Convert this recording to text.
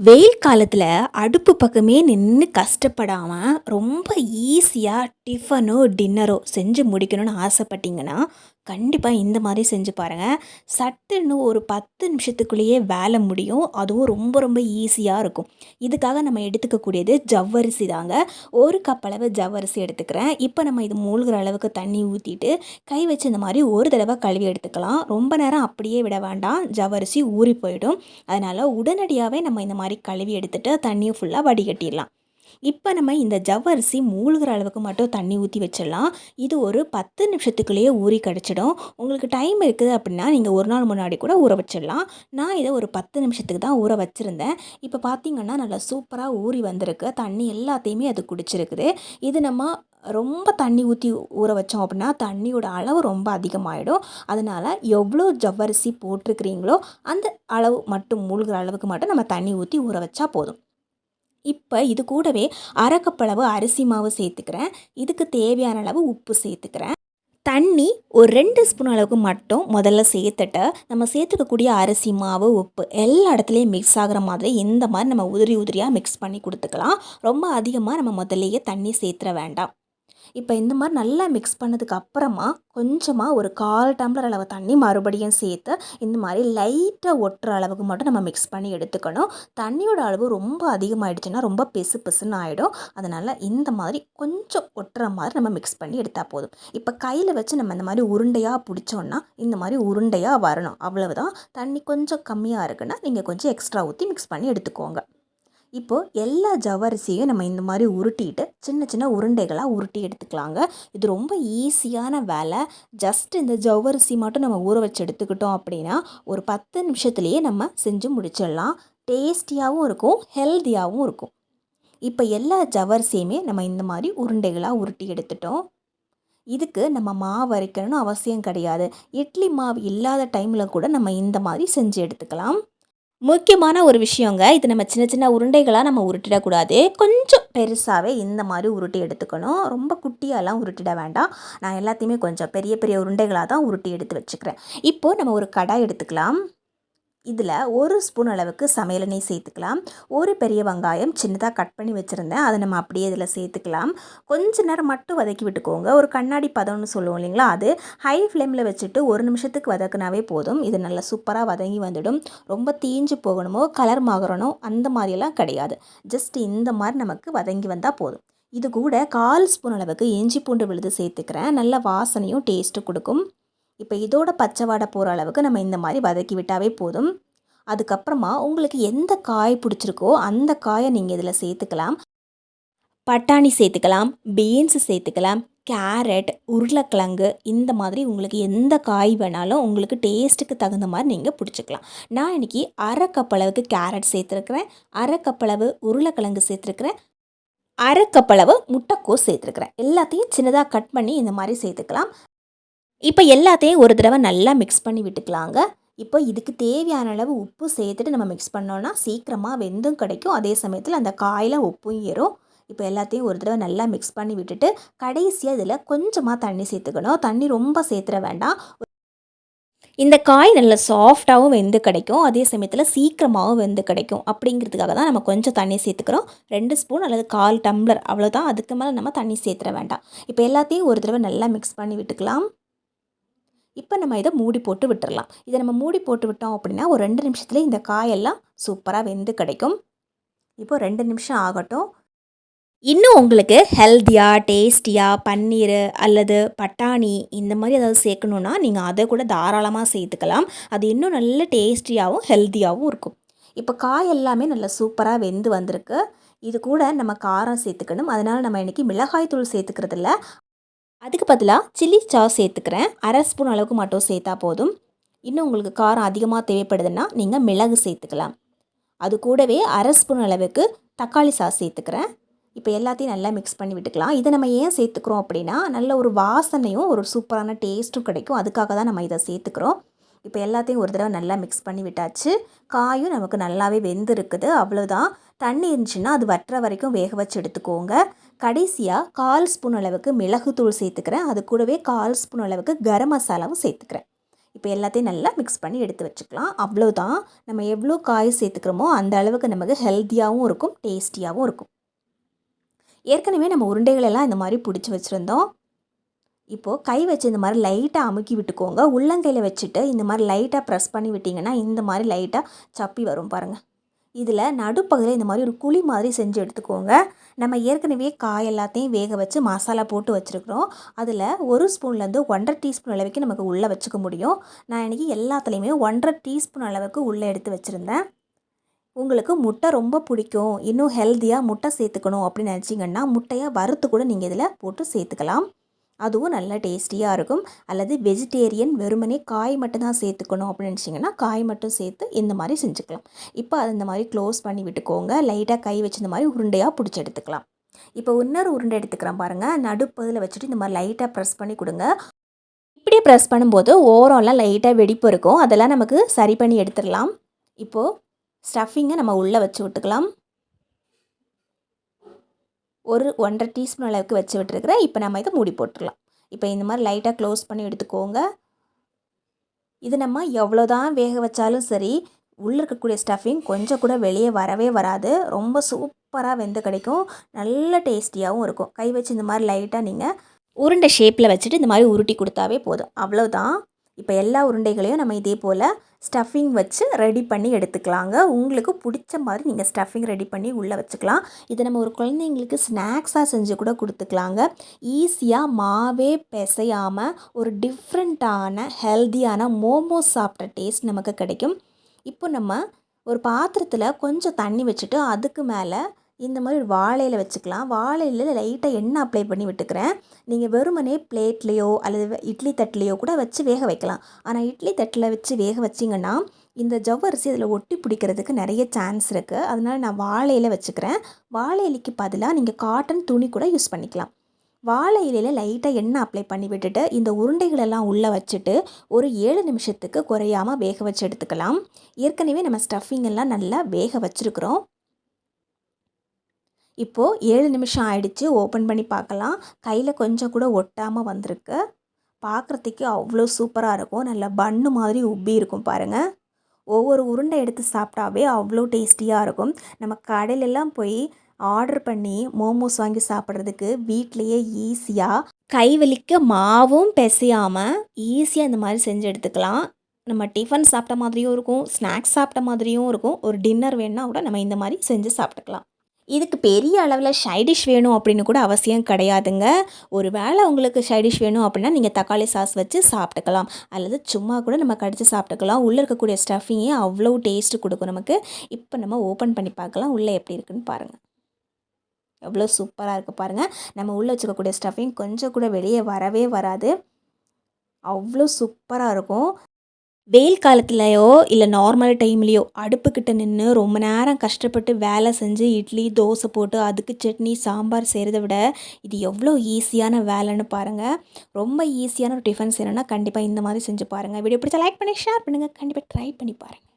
வெயில் காலத்தில் அடுப்பு பக்கமே நின்று கஷ்டப்படாமல் ரொம்ப ஈஸியாக டிஃபனோ டின்னரோ செஞ்சு முடிக்கணும்னு ஆசைப்பட்டீங்கன்னா கண்டிப்பாக இந்த மாதிரி செஞ்சு பாருங்கள். சட்டுன்னு ஒரு 10 நிமிஷத்துக்குள்ளேயே வேலை முடியும். அதுவும் ரொம்ப ரொம்ப ஈஸியாக இருக்கும். இதுக்காக நம்ம எடுத்துக்கக்கூடியது ஜவ்வரிசி தாங்க. ஒரு கப் அளவு ஜவ்வரிசி எடுத்துக்கிறேன். இப்போ நம்ம இது மூழ்கிற அளவுக்கு தண்ணி ஊற்றிட்டு கை வச்சு இந்த மாதிரி ஒரு தடவை கழுவி எடுத்துக்கலாம். ரொம்ப நேரம் அப்படியே விட வேண்டாம், ஜவ்வரிசி ஊறி போயிடும். அதனால் உடனடியாகவே நம்ம இந்த மாதிரி கழுவி எடுத்துகிட்டு தண்ணியை ஃபுல்லாக வடிகட்டிடலாம். இப்போ நம்ம இந்த ஜவ்வரிசி மூழ்கிற அளவுக்கு மட்டும் தண்ணி ஊற்றி வச்சிடலாம். இது ஒரு 10 நிமிஷத்துக்குள்ளேயே ஊறி கிடச்சிடும். உங்களுக்கு டைம் இருக்குது அப்படின்னா நீங்கள் ஒரு நாள் முன்னாடி கூட ஊற வச்சிடலாம். நான் இதை ஒரு 10 நிமிஷத்துக்கு தான் ஊற வச்சுருந்தேன். இப்போ பார்த்திங்கன்னா நல்லா சூப்பராக ஊறி வந்திருக்கு. தண்ணி எல்லாத்தையுமே அது குடிச்சிருக்குது. இது நம்ம ரொம்ப தண்ணி ஊற்றி ஊற வச்சோம் அப்படின்னா தண்ணியோட அளவு ரொம்ப அதிகமாகிடும். அதனால் எவ்வளோ ஜவ்வரிசி போட்டிருக்கிறீங்களோ அந்த அளவு மட்டும் மூழ்கிற அளவுக்கு மட்டும் நம்ம தண்ணி ஊற்றி ஊற வச்சா போதும். இப்போ இது கூடவே அரை கப் அளவு அரிசி மாவு சேர்த்துக்கிறேன். இதுக்கு தேவையான அளவு உப்பு சேர்த்துக்கிறேன். தண்ணி ஒரு 2 ஸ்பூன் அளவுக்கு மட்டும் முதல்ல சேர்த்துட்டு நம்ம சேர்த்துக்கக்கூடிய அரிசி மாவு உப்பு எல்லா இடத்துலையும் மிக்ஸ் ஆகிற மாதிரி இந்த மாதிரி நம்ம உதிரி உதிரியாக மிக்ஸ் பண்ணி கொடுத்துக்கலாம். ரொம்ப அதிகமாக நம்ம முதல்லையே தண்ணி சேர்த்துற வேண்டாம். இப்போ இந்த மாதிரி நல்லா மிக்ஸ் பண்ணதுக்கு அப்புறமா கொஞ்சமாக ஒரு 1/4 டம்ளர் அளவு தண்ணி மறுபடியும் சேர்த்து இந்த மாதிரி லைட்டாக ஒட்டுற அளவுக்கு மட்டும் நம்ம மிக்ஸ் பண்ணி எடுத்துக்கணும். தண்ணியோட அளவு ரொம்ப அதிகமாகிடுச்சுன்னா ரொம்ப பெசு பெசுன்னு ஆகிடும். அதனால் இந்த மாதிரி கொஞ்சம் ஒட்டுற மாதிரி நம்ம மிக்ஸ் பண்ணி எடுத்தால் போதும். இப்போ கையில் வச்சு நம்ம இந்த மாதிரி உருண்டையாக பிடிச்சோன்னா இந்த மாதிரி உருண்டையாக வரணும். அவ்வளவுதான். தண்ணி கொஞ்சம் கம்மியாக இருக்குன்னா நீங்கள் கொஞ்சம் எக்ஸ்ட்ரா ஊற்றி மிக்ஸ் பண்ணி எடுத்துக்கோங்க. இப்போது எல்லா ஜவ்வரிசியும் நம்ம இந்த மாதிரி உருட்டிட்டு சின்ன சின்ன உருண்டைகளாக உருட்டி எடுத்துக்கலாங்க. இது ரொம்ப ஈஸியான வேலை. ஜஸ்ட் இந்த ஜவ்வரிசி மட்டும் நம்ம ஊற வச்சு எடுத்துக்கிட்டோம் அப்படின்னா ஒரு 10 நிமிஷத்துலேயே நம்ம செஞ்சு முடிச்சிடலாம். டேஸ்டியாகவும் இருக்கும், ஹெல்த்தியாகவும் இருக்கும். இப்போ எல்லா ஜவ்வரிசியுமே நம்ம இந்த மாதிரி உருண்டைகளாக உருட்டி எடுத்துட்டோம். இதுக்கு நம்ம மாவு அரைக்கணும்னு அவசியம் கிடையாது. இட்லி மாவு இல்லாத டைமில் கூட நம்ம இந்த மாதிரி செஞ்சு எடுத்துக்கலாம். முக்கியமான ஒரு விஷயங்க, இது நம்ம சின்ன சின்ன உருண்டைகளாக நம்ம உருட்டிடக்கூடாது. கொஞ்சம் பெருசாகவே இந்த மாதிரி உருட்டி எடுத்துக்கணும். ரொம்ப குட்டியாலாம் உருட்டிட வேண்டாம். நான் எல்லாத்தையுமே கொஞ்சம் பெரிய பெரிய உருண்டைகளாக தான் உருட்டி எடுத்து வச்சுக்கிறேன். இப்போது நம்ம ஒரு கடாய் எடுத்துக்கலாம். இதில் 1 ஸ்பூன் அளவுக்கு சமையல் எண்ணெய் சேர்த்துக்கலாம். ஒரு பெரிய வெங்காயம் சின்னதாக கட் பண்ணி வச்சுருந்தேன், அதை நம்ம அப்படியே இதில் சேர்த்துக்கலாம். கொஞ்ச நேரம் மட்டும் வதக்கி விட்டுக்கோங்க. ஒரு கண்ணாடி பதம்னு சொல்லுவோம் இல்லைங்களா, அது ஹை ஃப்ளேமில் வச்சுட்டு 1 நிமிஷத்துக்கு வதக்குனாவே போதும். இது நல்லா சூப்பராக வதங்கி வந்துடும். ரொம்ப தீஞ்சு போகணுமோ கலர் மாறணும் அந்த மாதிரியெல்லாம் கிடையாது. ஜஸ்ட் இந்த மாதிரி நமக்கு வதங்கி வந்தால் போதும். இது கூட 1/4 ஸ்பூன் அளவுக்கு இஞ்சி பூண்டு விழுது சேர்த்துக்கிறேன். நல்ல வாசனையும் டேஸ்ட்டு கொடுக்கும். இப்போ இதோட பச்சை வாடை போகிற அளவுக்கு நம்ம இந்த மாதிரி வதக்கி விட்டாவே போதும். அதுக்கப்புறமா உங்களுக்கு எந்த காய் பிடிச்சிருக்கோ அந்த காயை நீங்கள் இதில் சேர்த்துக்கலாம். பட்டாணி சேர்த்துக்கலாம், பீன்ஸ் சேர்த்துக்கலாம், கேரட், உருளைக்கிழங்கு, இந்த மாதிரி உங்களுக்கு எந்த காய் வேணாலும் உங்களுக்கு டேஸ்ட்டுக்கு தகுந்த மாதிரி நீங்கள் பிடிச்சிக்கலாம். நான் இன்றைக்கி அரை கப் அளவுக்கு கேரட் சேர்த்துருக்குறேன், அரை கப் அளவு உருளைக்கிழங்கு சேர்த்துருக்குறேன், அரை கப் அளவு முட்டைக்கோஸ் சேர்த்துருக்குறேன். எல்லாத்தையும் சின்னதாக கட் பண்ணி இந்த மாதிரி சேர்த்துக்கலாம். இப்போ எல்லாத்தையும் ஒரு தடவை நல்லா மிக்ஸ் பண்ணி விட்டுக்கலாங்க. இப்போ இதுக்கு தேவையான அளவு உப்பு சேர்த்துட்டு நம்ம மிக்ஸ் பண்ணோன்னா சீக்கிரமாக வெந்தும் கிடைக்கும். அதே சமயத்தில் அந்த காயில் உப்பும் ஏறும். இப்போ எல்லாத்தையும் ஒரு தடவை நல்லா மிக்ஸ் பண்ணி விட்டுட்டு கடைசியாக இதில் கொஞ்சமாக தண்ணி சேர்த்துக்கணும். தண்ணி ரொம்ப சேர்த்துட வேண்டாம். இந்த காய் நல்லா சாஃப்டாகவும் வெந்து கிடைக்கும், அதே சமயத்தில் சீக்கிரமாகவும் வெந்து கிடைக்கும். அப்படிங்கிறதுக்காக தான் நம்ம கொஞ்சம் தண்ணி சேர்த்துக்கிறோம். 2 ஸ்பூன் அல்லது 1/4 டம்ளர் அவ்வளோதான். அதுக்கு மேலே நம்ம தண்ணி சேர்த்துட வேண்டாம். இப்போ எல்லாத்தையும் ஒரு தடவை நல்லா மிக்ஸ் பண்ணி விட்டுக்கலாம். இப்போ நம்ம இதை மூடி போட்டு விட்டுறலாம். இதை நம்ம மூடி போட்டு விட்டோம் அப்படின்னா ஒரு 2 நிமிஷத்துலேயே இந்த காயெல்லாம் சூப்பராக வெந்து கிடைக்கும். இப்போது 2 நிமிஷம் ஆகட்டும். இன்னும் உங்களுக்கு ஹெல்த்தியாக டேஸ்டியாக பன்னீர் அல்லது பட்டாணி இந்த மாதிரி ஏதாவது சேர்க்கணுன்னா நீங்கள் அதை கூட தாராளமாக சேர்த்துக்கலாம். அது இன்னும் நல்ல டேஸ்டியாகவும் ஹெல்த்தியாகவும் இருக்கும். இப்போ காய் எல்லாமே நல்லா சூப்பராக வெந்து வந்திருக்கு. இது கூட நம்ம காரம் சேர்த்துக்கணும். அதனால் நம்ம இன்றைக்கி மிளகாய் தூள் சேர்த்துக்கிறதில்ல. அதுக்கு பதிலாக சில்லி சாஸ் சேர்த்துக்கிறேன். அரை ஸ்பூன் அளவுக்கு மட்டும் சேர்த்தா போதும். இன்னும் உங்களுக்கு காரம் அதிகமாக தேவைப்படுதுன்னா நீங்கள் மிளகு சேர்த்துக்கலாம். அது கூடவே அரை ஸ்பூன் அளவுக்கு தக்காளி சாஸ் சேர்த்துக்கிறேன். இப்போ எல்லாத்தையும் நல்லா மிக்ஸ் பண்ணி விட்டுக்கலாம். இதை நம்ம ஏன் சேர்த்துக்கிறோம் அப்படின்னா நல்ல ஒரு வாசனையும் ஒரு சூப்பரான டேஸ்ட்டும் கிடைக்கும். அதுக்காக தான் நம்ம இதை சேர்த்துக்கிறோம். இப்போ எல்லாத்தையும் ஒரு தடவை நல்லா மிக்ஸ் பண்ணி விட்டாச்சு. காயும் நமக்கு நல்லாவே வெந்து இருக்குது. அவ்வளோதான். தண்ணி இருந்துச்சுன்னா அது வற்ற வரைக்கும் வேக வச்சு எடுத்துக்கோங்க. கடைசியாக 1/4 ஸ்பூன் அளவுக்கு மிளகுத்தூள் சேர்த்துக்கிறேன். அது கூடவே 1/4 ஸ்பூன் அளவுக்கு கரம் மசாலாவும் சேர்த்துக்கிறேன். இப்போ எல்லாத்தையும் நல்லா மிக்ஸ் பண்ணி எடுத்து வச்சுக்கலாம். அவ்வளோதான். நம்ம எவ்வளோ காய் சேர்த்துக்கிறோமோ அந்த அளவுக்கு நமக்கு ஹெல்த்தியாகவும் இருக்கும், டேஸ்டியாகவும் இருக்கும். ஏற்கனவே நம்ம உருண்டைகளெல்லாம் இந்த மாதிரி பிடிச்சி வச்சுருந்தோம். இப்போது கை வச்சு இந்த மாதிரி லைட்டாக அமுக்கி விட்டுக்கோங்க. உள்ளங்கையில் வச்சுட்டு இந்த மாதிரி லைட்டாக ப்ரெஸ் பண்ணி விட்டிங்கன்னா இந்த மாதிரி லைட்டாக சப்பி வரும் பாருங்கள். இதில் நடுப்பகுதியில் இந்த மாதிரி ஒரு குழி மாதிரி செஞ்சு எடுத்துக்கோங்க. நம்ம ஏற்கனவே காய் எல்லாத்தையும் வேக வச்சு மசாலா போட்டு வச்சுருக்குறோம். அதில் 1 ஸ்பூன்லேருந்து 1.5 டீஸ்பூன் அளவுக்கு நமக்கு உள்ளே வச்சுக்க முடியும். நான் இன்றைக்கி எல்லாத்துலேயுமே 1.5 டீஸ்பூன் அளவுக்கு உள்ளே எடுத்து வச்சுருந்தேன். உங்களுக்கு முட்டை ரொம்ப பிடிக்கும், இன்னும் ஹெல்த்தியாக முட்டை சேர்த்துக்கணும் அப்படின்னு நினச்சிங்கன்னா முட்டையை வறுத்து கூட நீங்கள் இதில் போட்டு சேர்த்துக்கலாம். அதுவும் நல்ல டேஸ்டியாக இருக்கும். அல்லது வெஜிடேரியன் வெறுமனே காய் மட்டும் தான் சேர்த்துக்கணும் அப்படின்னு நினச்சிங்கன்னா காய் மட்டும் சேர்த்து இந்த மாதிரி செஞ்சுக்கலாம். இப்போ அதை இந்த மாதிரி க்ளோஸ் பண்ணி விட்டுக்கோங்க. லைட்டாக கை வச்சு இந்த மாதிரி உருண்டையாக பிடிச்சி எடுத்துக்கலாம். இப்போ இன்னொரு உருண்டை எடுத்துக்கிறேன் பாருங்கள். நடுப்பதில் வச்சுட்டு இந்த மாதிரி லைட்டாக ப்ரெஸ் பண்ணி கொடுங்க. இப்படியே ப்ரெஸ் பண்ணும்போது ஓரம்லாம் லைட்டாக வெடிப்பு இருக்கும். அதெல்லாம் நமக்கு சரி பண்ணி எடுத்துடலாம். இப்போது ஸ்டஃபிங்கை நம்ம உள்ளே வச்சு விட்டுக்கலாம். ஒரு 1.5 டீஸ்பூன் அளவுக்கு வச்சு விட்டுருக்குறேன். இப்போ நம்ம இதை மூடி போட்டுடலாம். இப்போ இந்த மாதிரி லைட்டாக க்ளோஸ் பண்ணி எடுத்துக்கோங்க. இது நம்ம எவ்வளோ தான் வேக வச்சாலும் சரி, உள்ளே இருக்கக்கூடிய ஸ்டஃபிங் கொஞ்சம் கூட வெளியே வரவே வராது. ரொம்ப சூப்பராக வெந்து கிடைக்கும். நல்ல டேஸ்டியாகவும் இருக்கும். கை வச்சு இந்த மாதிரி லைட்டாக நீங்கள் உருண்டை ஷேப்பில் வச்சுட்டு இந்த மாதிரி உருட்டி கொடுத்தாவே போதும். அவ்வளோதான். இப்போ எல்லா உருண்டைகளையும் நம்ம இதே போல் ஸ்டஃபிங் வச்சு ரெடி பண்ணி எடுத்துக்கலாங்க. உங்களுக்கு பிடிச்ச மாதிரி நீங்கள் ஸ்டஃபிங் ரெடி பண்ணி உள்ளே வச்சுக்கலாம். இதை நம்ம ஒரு குழந்தைங்களுக்கு ஸ்நாக்ஸாக செஞ்சு கூட கொடுத்துக்கலாங்க. ஈஸியாக மாவே பிசையாமல் ஒரு டிஃப்ரெண்ட்டான ஹெல்த்தியான மோமோஸ் சாப்பிட்ற டேஸ்ட் நமக்கு கிடைக்கும். இப்போ நம்ம ஒரு பாத்திரத்தில் கொஞ்சம் தண்ணி வச்சுட்டு அதுக்கு மேலே இந்த மாதிரி ஒரு வாழை இலை வச்சுக்கலாம். வாழை இலையில் லைட்டாக எண்ணெய் அப்ளை பண்ணி விட்டுக்கிறேன். நீங்கள் வெறுமனே பிளேட்லேயோ அல்லது இட்லி தட்டுலேயோ கூட வச்சு வேக வைக்கலாம். ஆனால் இட்லி தட்டில் வச்சு வேக வச்சிங்கன்னா இந்த ஜவ்வரிசி அதில் ஒட்டி பிடிக்கிறதுக்கு நிறைய சான்ஸ் இருக்குது. அதனால் நான் வாழை இலை வச்சுக்கிறேன். வாழை இலைக்கு பதிலாக நீங்கள் காட்டன் துணி கூட யூஸ் பண்ணிக்கலாம். வாழை இலையில் லைட்டாக எண்ணெய் அப்ளை பண்ணி விட்டுட்டு இந்த உருண்டைகளெல்லாம் உள்ளே வச்சுட்டு ஒரு 7 நிமிஷத்துக்கு குறையாமல் வேக வச்சு எடுத்துக்கலாம். ஏற்கனவே நம்ம ஸ்டஃபிங் எல்லாம் நல்லா வேக வச்சுருக்குறோம். இப்போது 7 நிமிஷம் ஆயிடுச்சு. ஓப்பன் பண்ணி பார்க்கலாம். கையில் கொஞ்சம் கூட ஒட்டாமல் வந்திருக்கு. பார்க்குறதுக்கு அவ்வளோ சூப்பராக இருக்கும். நல்லா பன்னு மாதிரி உப்பி இருக்கும் பாருங்கள். ஒவ்வொரு உருண்டை எடுத்து சாப்பிட்டாவே அவ்வளோ டேஸ்டியாக இருக்கும். நம்ம கடையிலெல்லாம் போய் ஆர்டர் பண்ணி மோமோஸ் வாங்கி சாப்பிட்றதுக்கு வீட்லேயே ஈஸியாக கை வலிக்க மாவும் பிசையாமல் ஈஸியாக இந்த மாதிரி செஞ்சு எடுத்துக்கலாம். நம்ம டிஃபன் சாப்பிட்ட மாதிரியும் இருக்கும், ஸ்நாக்ஸ் சாப்பிட்ட மாதிரியும் இருக்கும். ஒரு டின்னர் வேணுன்னா கூட நம்ம இந்த மாதிரி செஞ்சு சாப்பிட்டுக்கலாம். இதுக்கு பெரிய அளவில் சைடிஷ் வேணும் அப்படின்னு கூட அவசியம் கிடையாதுங்க. ஒரு வேளை உங்களுக்கு சைடிஷ் வேணும் அப்படின்னா நீங்கள் தக்காளி சாஸ் வச்சு சாப்பிட்டுக்கலாம். அல்லது சும்மா கூட நம்ம கடிச்சு சாப்பிட்டுக்கலாம். உள்ளே இருக்கக்கூடிய ஸ்டஃபிங்கே அவ்வளோ டேஸ்ட்டு கொடுக்கும் நமக்கு. இப்போ நம்ம ஓப்பன் பண்ணி பார்க்கலாம் உள்ளே எப்படி இருக்குன்னு பாருங்கள். எவ்வளோ சூப்பராக இருக்குது பாருங்கள். நம்ம உள்ளே வச்சுக்கக்கூடிய ஸ்டஃபிங் கொஞ்சம் கூட வெளியே வரவே வராது. அவ்வளோ சூப்பராக இருக்கும். வெயில் காலத்துலையோ இல்லை நார்மல் டைம்லேயோ அடுப்புக்கிட்ட நின்று ரொம்ப நேரம் கஷ்டப்பட்டு வேலை செஞ்சு இட்லி தோசை போட்டு அதுக்கு சட்னி சாம்பார் செய்கிறத விட இது எவ்வளோ ஈஸியான வேலைன்னு பாருங்கள். ரொம்ப ஈஸியான ஒரு டிஃபன் செய்யணும்னா கண்டிப்பாக இந்த மாதிரி செஞ்சு பாருங்கள். வீடியோ பிடிச்சா லைக் பண்ணி ஷேர் பண்ணுங்கள். கண்டிப்பாக ட்ரை பண்ணி பாருங்கள்.